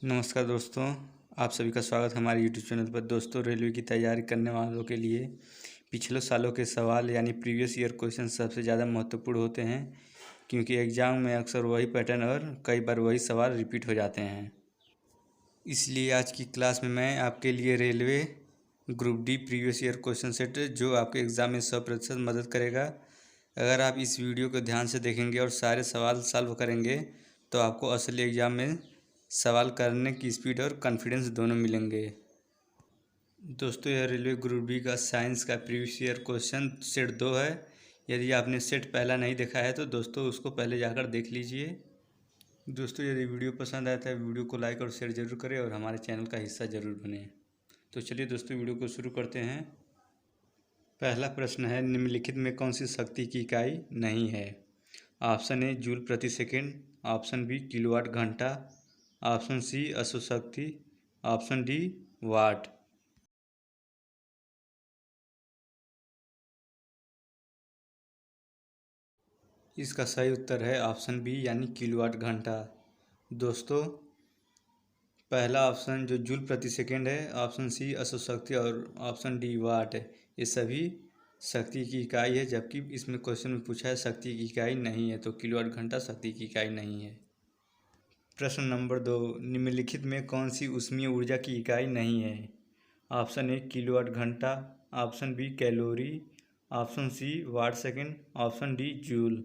नमस्कार दोस्तों, आप सभी का स्वागत है हमारे यूट्यूब चैनल पर। दोस्तों, रेलवे की तैयारी करने वालों के लिए पिछले सालों के सवाल यानी प्रीवियस ईयर क्वेश्चन सबसे ज़्यादा महत्वपूर्ण होते हैं, क्योंकि एग्ज़ाम में अक्सर वही पैटर्न और कई बार वही सवाल रिपीट हो जाते हैं। इसलिए आज की क्लास में मैं आपके लिए railway group D previous year question set जो आपके एग्ज़ाम में 100% मदद करेगा। अगर आप इस वीडियो को ध्यान से देखेंगे और सारे सवाल सॉल्व करेंगे तो आपको असली एग्ज़ाम में सवाल करने की स्पीड और कॉन्फिडेंस दोनों मिलेंगे। दोस्तों, यह रेलवे ग्रुप बी का साइंस का प्रीवियस ईयर क्वेश्चन सेट 2 है। यदि आपने सेट पहला नहीं देखा है तो दोस्तों उसको पहले जाकर देख लीजिए। दोस्तों, यदि वीडियो पसंद आया है वीडियो को लाइक और शेयर ज़रूर करें और हमारे चैनल का हिस्सा ज़रूर बने। तो चलिए दोस्तों, वीडियो को शुरू करते हैं। पहला प्रश्न है, निम्नलिखित में कौन सी शक्ति की इकाई नहीं है? ऑप्शन ए जूल प्रति सेकेंड, ऑप्शन बी किलोवाट घंटा, ऑप्शन सी अश्व शक्ति, ऑप्शन डी वाट। इसका सही उत्तर है ऑप्शन बी यानी किलोवाट घंटा। दोस्तों, पहला ऑप्शन जो जूल प्रति सेकेंड है, ऑप्शन सी अश्व शक्ति और ऑप्शन डी वाट, ये सभी शक्ति की इकाई है, जबकि इसमें क्वेश्चन में पूछा है शक्ति की इकाई नहीं है, तो किलोवाट घंटा शक्ति की इकाई नहीं है। प्रश्न नंबर 2, निम्नलिखित में कौन सी ऊष्मीय ऊर्जा की इकाई नहीं है? ऑप्शन ए किलोवाट घंटा, option B calorie, option C watt second, option D joule.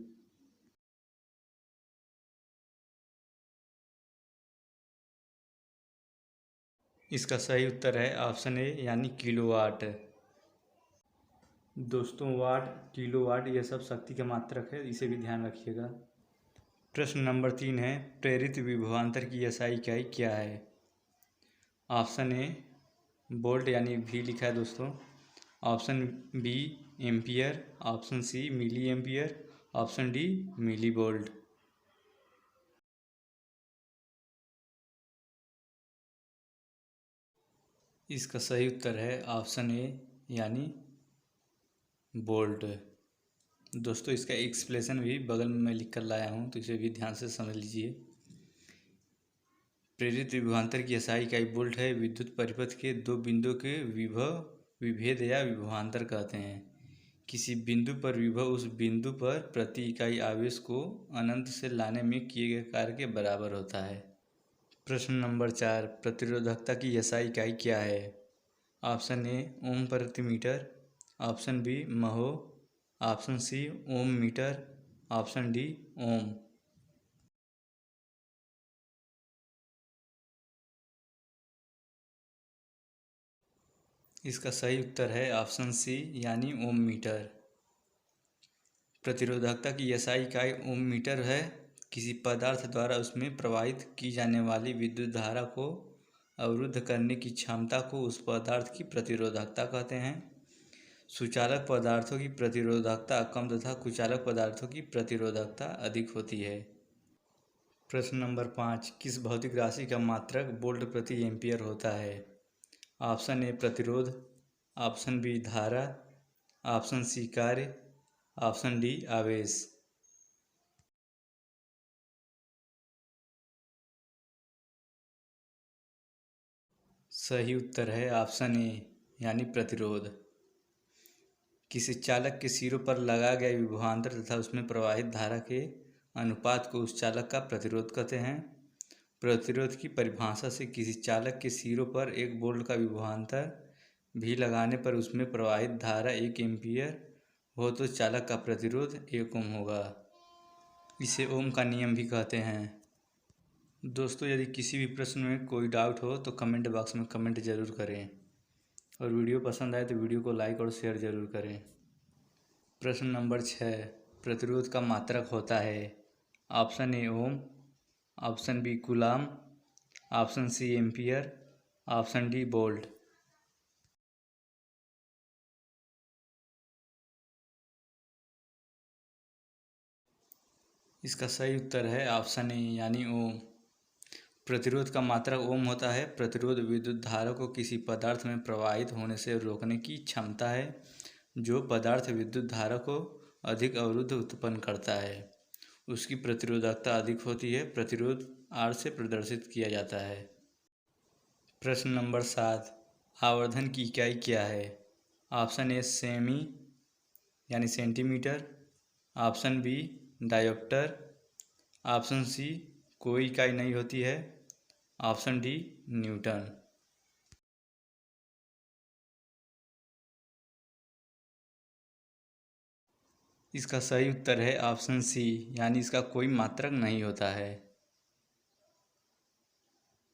इसका सही उत्तर है ऑप्शन ए यानी किलोवाट। दोस्तों, वाट किलोवाट ये सब शक्ति के मात्रक है, इसे भी ध्यान रखिएगा। प्रश्न नंबर 3 है, प्रेरित विभवांतर की एसआई इकाई क्या है? ऑप्शन ए वोल्ट यानी वी लिखा है दोस्तों, option B ampere, option C milli ampere, option D milli volt. इसका सही उत्तर है ऑप्शन ए यानी वोल्ट। दोस्तों, इसका एक्सप्लेनेशन भी बगल में मैं लिख कर लाया हूँ, तो इसे भी ध्यान से समझ लीजिए। प्रेरित विभवांतर की एसआई इकाई वोल्ट है। विद्युत परिपथ के दो बिंदुओं के विभव विभेद या विभवांतर कहते हैं। किसी बिंदु पर विभव उस बिंदु पर प्रति इकाई आवेश को अनंत से लाने में किए गए कार्य के बराबर होता है। प्रश्न नंबर 4, प्रतिरोधकता की एसआई इकाई क्या है? ऑप्शन ए ओम प्रति मीटर, ऑप्शन बी महो, ऑप्शन सी ओम मीटर, ऑप्शन डी ओम। इसका सही उत्तर है ऑप्शन सी यानी ओम मीटर। प्रतिरोधकता की एसआई इकाई ओम मीटर है। किसी पदार्थ द्वारा उसमें प्रवाहित की जाने वाली विद्युत धारा को अवरुद्ध करने की क्षमता को उस पदार्थ की प्रतिरोधकता कहते हैं। सुचालक पदार्थों की प्रतिरोधकता कम तथा कुचालक पदार्थों की प्रतिरोधकता अधिक होती है। प्रश्न नंबर 5, किस भौतिक राशि का मात्रक वोल्ट प्रति एम्पियर होता है? ऑप्शन ए प्रतिरोध, ऑप्शन बी धारा, ऑप्शन सी कार्य, ऑप्शन डी आवेश। सही उत्तर है ऑप्शन ए यानी प्रतिरोध। किसी चालक के सिरों पर लगाया गया विभवांतर तथा उसमें प्रवाहित धारा के अनुपात को उस चालक का प्रतिरोध कहते हैं। प्रतिरोध की परिभाषा से किसी चालक के सिरों पर 1 वोल्ट का विभवांतर भी लगाने पर उसमें प्रवाहित धारा 1 एम्पियर हो तो चालक का प्रतिरोध 1 ओम होगा। इसे ओम का नियम भी कहते हैं। दोस्तों, यदि किसी भी प्रश्न में कोई डाउट हो तो कमेंट बॉक्स में कमेंट ज़रूर करें और वीडियो पसंद आए तो वीडियो को लाइक और शेयर ज़रूर करें। प्रश्न नंबर 6, प्रतिरोध का मात्रक होता है? Option A ohm, option B coulomb, option C ampere, option D volt. इसका सही उत्तर है ऑप्शन ए यानी ओम। प्रतिरोध का मात्रक ओम होता है। प्रतिरोध विद्युत धारा को किसी पदार्थ में प्रवाहित होने से रोकने की क्षमता है। जो पदार्थ विद्युत धारा को अधिक अवरुद्ध उत्पन्न करता है उसकी प्रतिरोधकता अधिक होती है। प्रतिरोध आर से प्रदर्शित किया जाता है। प्रश्न नंबर 7, आवर्धन की इकाई क्या है? ऑप्शन ए सेमी यानी centimetre, option B dioptre, option C कोई इकाई नहीं होती है, ऑप्शन डी न्यूटन। इसका सही उत्तर है ऑप्शन सी, यानी इसका कोई मात्रक नहीं होता है।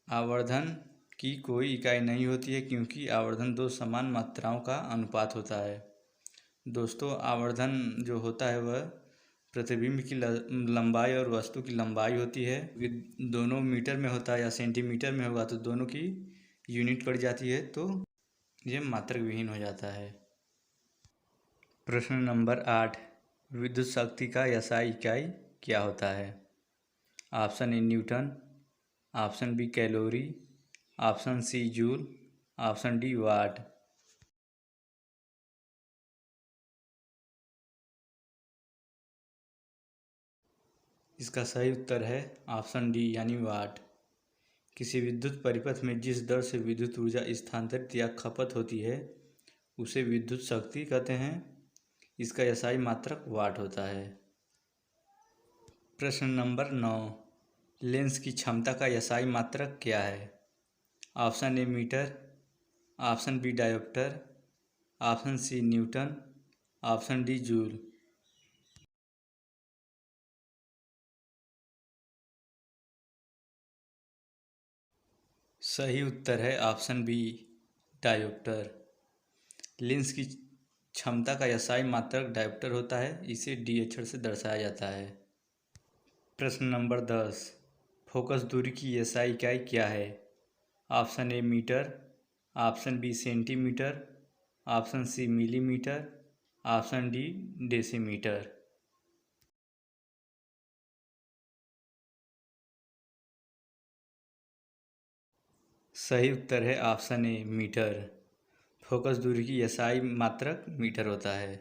आवर्धन की कोई इकाई नहीं होती है क्योंकि आवर्धन दो समान मात्राओं का अनुपात होता है। दोस्तों, आवर्धन जो होता है वह प्रतिबिंब की लंबाई और वस्तु की लंबाई होती है। दोनों मीटर में होता है या सेंटीमीटर में होगा तो दोनों की यूनिट कट जाती है, तो ये मात्रक विहीन हो जाता है। प्रश्न नंबर 8, विद्युत शक्ति का एसआई इकाई क्या होता है? Option A newton, option B calorie, option C joule, option D watt. इसका सही उत्तर है ऑप्शन डी यानी वाट। किसी विद्युत परिपथ में जिस दर से विद्युत ऊर्जा स्थानांतरित या खपत होती है उसे विद्युत शक्ति कहते हैं। इसका एसआई मात्रक वाट होता है। प्रश्न नंबर 9, लेंस की क्षमता का एसआई मात्रक क्या है? Option A metre, option B dioptre, option C newton, option D joule. सही उत्तर है ऑप्शन बी डायोप्टर। लेंस की क्षमता का एसआई मात्रक डायोप्टर होता है, इसे डी अक्षर से दर्शाया जाता है। प्रश्न नंबर 10, फोकस दूरी की एसआई इकाई क्या है? Option A metre, option B centimetre, option C millimetre, option D decimetre. सही उत्तर है ऑप्शन ए मीटर। फोकस दूरी की एसआई मात्रक मीटर होता है।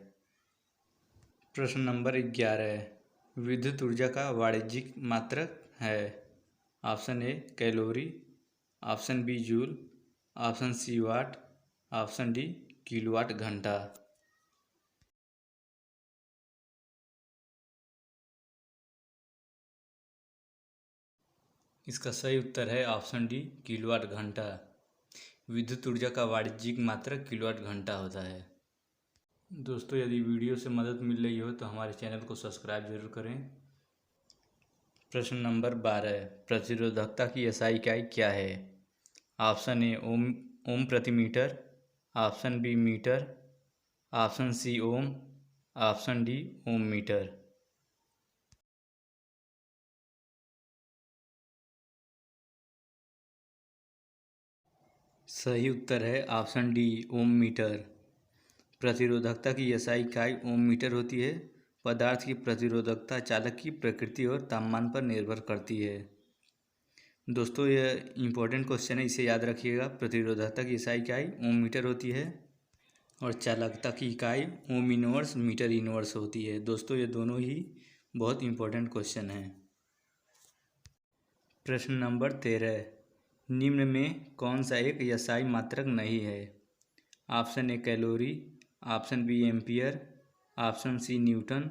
प्रश्न नंबर 11, विद्युत ऊर्जा का वाणिज्यिक मात्रक है? Option A calorie, option B joule, option C watt, option D kilowatt घंटा। इसका सही उत्तर है ऑप्शन डी किलोवाट घंटा। विद्युत ऊर्जा का वाणिज्यिक मात्रक किलोवाट घंटा होता है। दोस्तों, यदि वीडियो से मदद मिल रही हो तो हमारे चैनल को सब्सक्राइब जरूर करें। प्रश्न नंबर 12, प्रतिरोधकता की एसआई इकाई क्या है? ऑप्शन ए ओम प्रति metre, option B metre, option C ohm, option D ohm metre. सही उत्तर है ऑप्शन डी ओम मीटर। प्रतिरोधकता की एसआई इकाई ओम मीटर होती है। पदार्थ की प्रतिरोधकता चालक की प्रकृति और तापमान पर निर्भर करती है। दोस्तों, यह इम्पोर्टेंट क्वेश्चन है, इसे याद रखिएगा। प्रतिरोधकता की एसआई इकाई ओम मीटर होती है और चालकता की इकाई ओम इनवर्स मीटर इनवर्स होती है। दोस्तों, ये दोनों ही बहुत इम्पोर्टेंट क्वेश्चन हैं। प्रश्न नंबर 13, निम्न में कौन सा एक एसआई मात्रक नहीं है? Option A calorie, option B ampere, option C newton,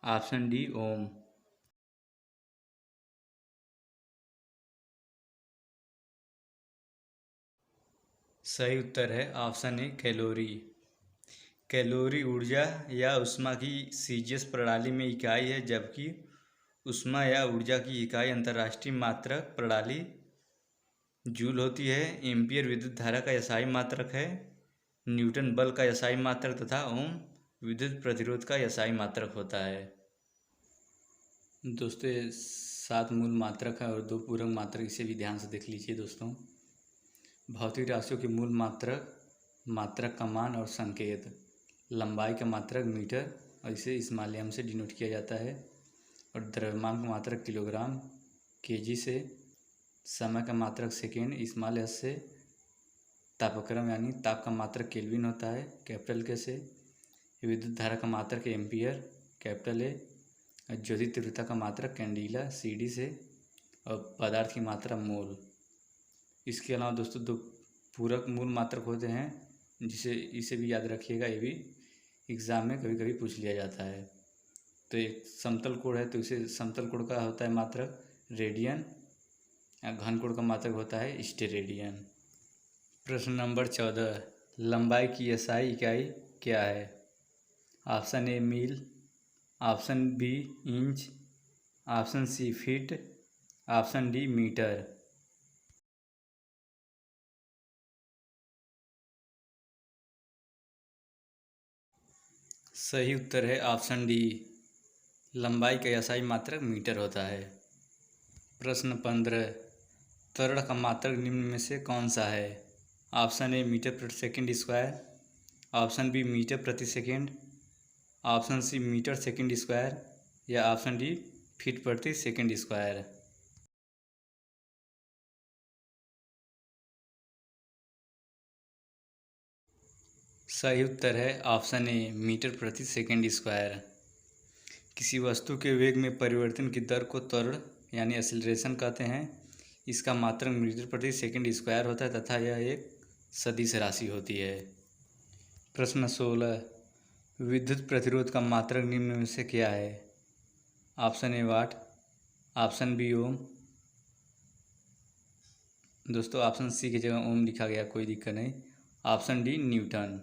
option D ohm. सही उत्तर है ऑप्शन ए कैलोरी। कैलोरी ऊर्जा या ऊष्मा की सीजीएस प्रणाली में इकाई है, जबकि ऊष्मा या ऊर्जा की इकाई अंतर्राष्ट्रीय मात्रक प्रणाली जूल होती है। एम्पियर विद्युत धारा का एसआई मात्रक है। न्यूटन बल का एसआई मात्रक तथा ओम विद्युत प्रतिरोध का एसआई मात्रक होता है। दोस्तों, 7 मूल मात्रक है और 2 पूरक मात्रक, इसे भी ध्यान से देख लीजिए। दोस्तों, भौतिक राशियों के मूल मात्रक, मात्रक का मान और संकेत। लंबाई का मात्रक मीटर और इसे इस माध्यम से डिनोट किया जाता है, और द्रव्यमान का मात्रक किलोग्राम केजी से। समय का मात्रक सेकेंड स्मॉल एस से। तापक्रम यानी ताप का मात्रक केल्विन होता है कैपिटल के से। विद्युत धारा का मात्रक एम्पियर कैपिटल ए। ज्योति तीव्रता का मात्रक कैंडिला सीडी से। और पदार्थ की मात्रा मोल। इसके अलावा दोस्तों दो पूरक मूल मात्रक होते हैं, जिसे इसे भी याद रखिएगा, ये भी एग्ज़ाम में कभी कभी पूछ लिया जाता है। तो एक समतल कोण है तो इसे समतल कोण का होता है मात्रक रेडियन, घन कोण का मात्रक होता है स्टेरेडियन। प्रश्न नंबर 14, लंबाई की एसआई इकाई क्या है? Option A mile, option B inch, option C feet, option D metre. सही उत्तर है ऑप्शन डी, लंबाई का एसआई मात्रक मीटर होता है। प्रश्न 15, त्वरण का मात्रक निम्न में से कौन सा है? ऑप्शन ए मीटर प्रति second square, option B metre प्रति second, option C metre second square या ऑप्शन डी फीट प्रति सेकंड स्क्वायर। सही उत्तर है ऑप्शन ए मीटर प्रति सेकंड स्क्वायर। किसी वस्तु के वेग में परिवर्तन की दर को त्वरण यानी एक्सीलरेशन कहते हैं। इसका मात्रक मीटर प्रति सेकंड स्क्वायर होता है तथा यह एक सदिश राशि होती है। प्रश्न 16, विद्युत प्रतिरोध का मात्रक निम्न में से क्या है? Option A watt, option B ohm. दोस्तों ऑप्शन सी की जगह ओम लिखा गया, कोई दिक्कत नहीं। Option D newton.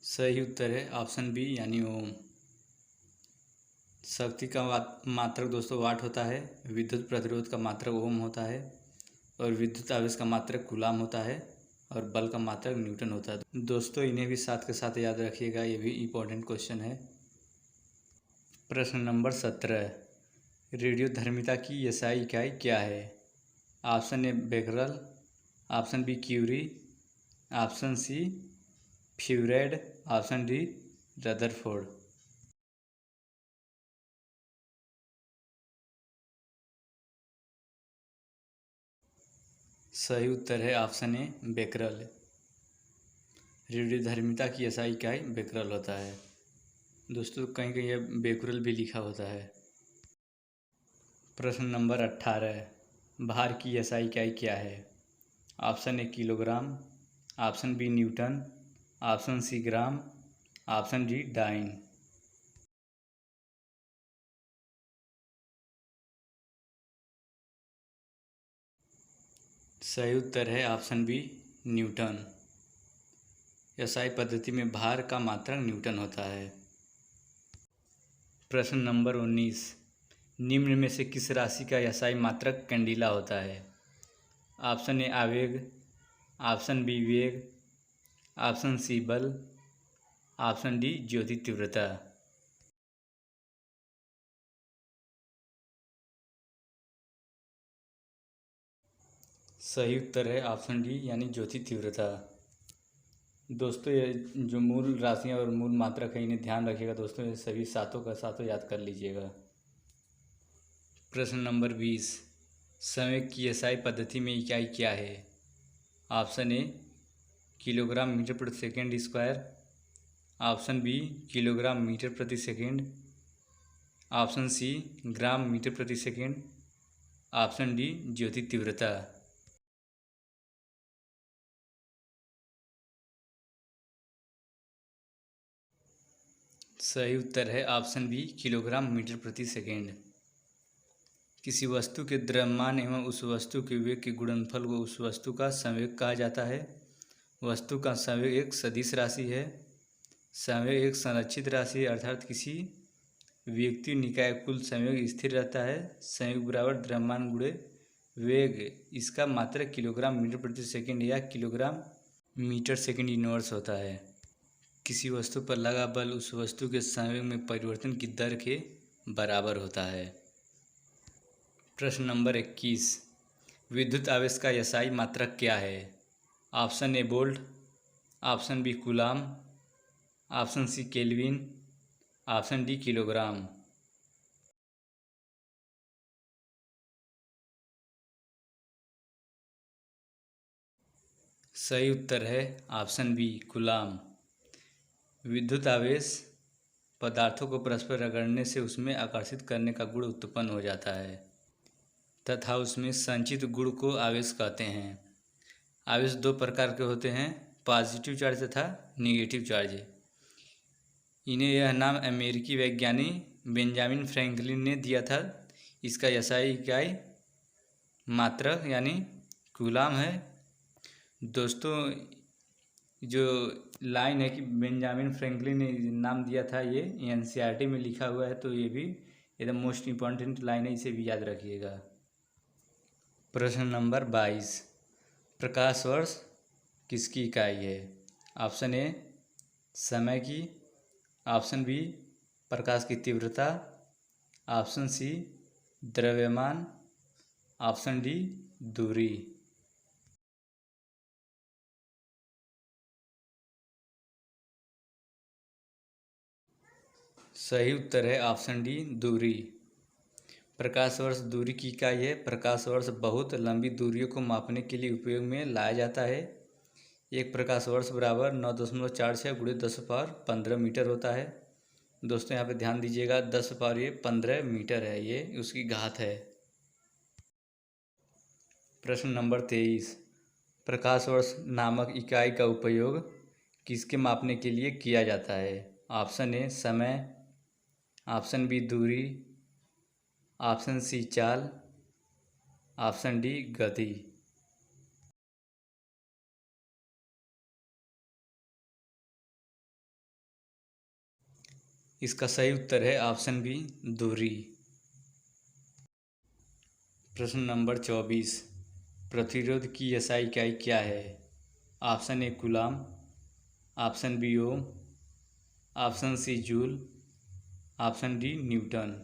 सही उत्तर है ऑप्शन बी यानी ओम। शक्ति का मात्रक दोस्तों वाट होता है, विद्युत प्रतिरोध का मात्रक ओम होता है और विद्युत आवेश का मात्रक कूलाम होता है और बल का मात्रक न्यूटन होता है। दोस्तों इन्हें भी साथ के साथ याद रखिएगा, ये भी इम्पोर्टेंट क्वेश्चन है। प्रश्न नंबर 17, रेडियोधर्मिता की एसआई इकाई क्या है? Option A becquerel, option B curie, option C फ्यूरेड, ऑप्शन डी रदरफोर्ड। सही उत्तर है ऑप्शन ए बेकरल। रेडियोधर्मिता की एसआई इकाई बेकरल होता है। दोस्तों कहीं कहीं यह बेकरल भी लिखा होता है। प्रश्न नंबर 18, भार की एसआई इकाई क्या है? Option A kilogram, option B newton, option C gram, option D dyne. सही उत्तर है ऑप्शन बी न्यूटन। एसआई पद्धति में भार का मात्रक न्यूटन होता है। प्रश्न नंबर 19, निम्न में से किस राशि का एसआई मात्रक कैंडिला होता है? ऑप्शन ए आवेग, ऑप्शन बी वेग, ऑप्शन सी बल, ऑप्शन डी ज्योति तीव्रता। सही उत्तर है ऑप्शन डी यानी ज्योति तीव्रता। दोस्तों ये जो मूल राशियाँ और मूल मात्रक है इन्हें ध्यान रखिएगा दोस्तों, ये सभी सातों का सातों याद कर लीजिएगा। प्रश्न नंबर 20, संवेग की एसआई पद्धति में इकाई क्या है? ऑप्शन ए किलोग्राम मीटर प्रति second square, option B kilogram metre प्रति second, option C gram metre प्रति सेकेंड, ऑप्शन डी ज्योति तीव्रता। सही उत्तर है ऑप्शन बी किलोग्राम मीटर प्रति सेकेंड। किसी वस्तु के द्रव्यमान एवं उस वस्तु के वेग के गुणनफल को उस वस्तु का संवेग कहा जाता है। वस्तु का संवेग एक सदिश राशि है। संवेग एक संरक्षित राशि है, अर्थात किसी व्यक्ति निकाय कुल संवेग स्थिर रहता है। संवेग बराबर द्रव्यमान गुणे वेग, इसका मात्रक किलोग्राम मीटर प्रति सेकेंड या किलोग्राम मीटर सेकेंड इनवर्स होता है। किसी वस्तु पर लगा बल उस वस्तु के संवेग में परिवर्तन की दर के बराबर होता है। प्रश्न नंबर 21, विद्युत आवेश का एसआई मात्रक क्या है? Option A volt, option B coulomb, option C kelvin, option D kilogram. सही उत्तर है ऑप्शन बी कूलाम। विद्युत आवेश पदार्थों को परस्पर रगड़ने से उसमें आकर्षित करने का गुण उत्पन्न हो जाता है तथा उसमें संचित गुण को आवेश कहते हैं। आवेश दो प्रकार के होते हैं, पॉजिटिव चार्ज तथा निगेटिव चार्ज। इन्हें यह नाम अमेरिकी वैज्ञानिक बेंजामिन फ्रैंकलिन ने दिया था। इसका एसआई इकाई मात्रक यानी कूलाम है। दोस्तों, जो लाइन है कि बेंजामिन फ्रैंकलिन ने नाम दिया था, ये एनसीईआरटी में लिखा हुआ है, तो ये भी एकदम मोस्ट इम्पॉर्टेंट लाइन है, इसे भी याद रखिएगा। प्रश्न नंबर 22, प्रकाश वर्ष किसकी इकाई है? ऑप्शन ए समय की, ऑप्शन बी प्रकाश की तीव्रता, ऑप्शन सी द्रव्यमान, ऑप्शन डी दूरी। सही उत्तर है ऑप्शन डी दूरी। प्रकाश वर्ष दूरी की इकाई है। प्रकाश वर्ष बहुत लंबी दूरियों को मापने के लिए उपयोग में लाया जाता है। एक प्रकाश वर्ष बराबर 9.46 गुणे 10⁻15 मीटर होता है। दोस्तों, यहाँ पे ध्यान दीजिएगा, 10⁻15 मीटर है, ये उसकी घात है। प्रश्न नंबर 23, प्रकाश वर्ष नामक इकाई का उपयोग किसके मापने के लिए किया जाता है? ऑप्शन ए समय, ऑप्शन बी दूरी, ऑप्शन सी चाल, ऑप्शन डी गति। इसका सही उत्तर है ऑप्शन बी दूरी। प्रश्न नंबर 24, प्रतिरोध की एसआई इकाई क्या है? Option A coulomb, option B ohm, option C joule, option D newton.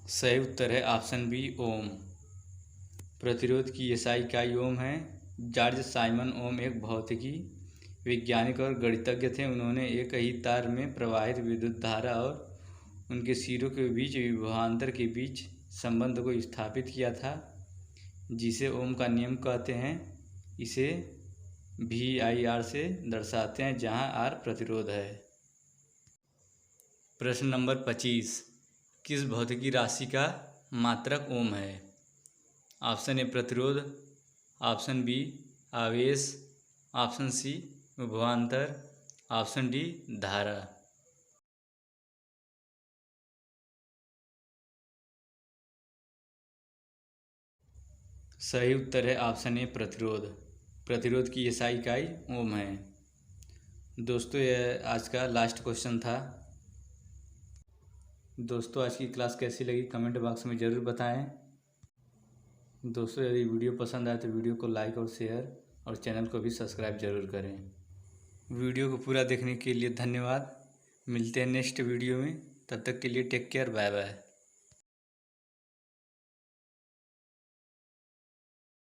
सही उत्तर है ऑप्शन बी ओम। प्रतिरोध की एसआई इकाई ओम है। जॉर्ज साइमन ओम एक भौतिकी वैज्ञानिक और गणितज्ञ थे। उन्होंने एक ही तार में प्रवाहित विद्युत धारा और उनके सिरों के बीच विभवांतर के बीच संबंध को स्थापित किया था, जिसे ओम का नियम कहते हैं। इसे VIR से दर्शाते हैं, जहां R प्रतिरोध है। प्रश्न नंबर 25, किस भौतिकी राशि का मात्रक ओम है? ऑप्शन ए प्रतिरोध, ऑप्शन बी आवेश, ऑप्शन सी विभवांतर, ऑप्शन डी धारा। सही उत्तर है ऑप्शन ए प्रतिरोध। प्रतिरोध की एसआई इकाई ओम है। दोस्तों, यह आज का लास्ट क्वेश्चन था। दोस्तों, आज की क्लास कैसी लगी कमेंट बॉक्स में ज़रूर बताएं। दोस्तों, यदि वीडियो पसंद आए तो वीडियो को लाइक और शेयर और चैनल को भी सब्सक्राइब जरूर करें। वीडियो को पूरा देखने के लिए धन्यवाद। मिलते हैं नेक्स्ट वीडियो में, तब तक के लिए टेक केयर, बाय बाय।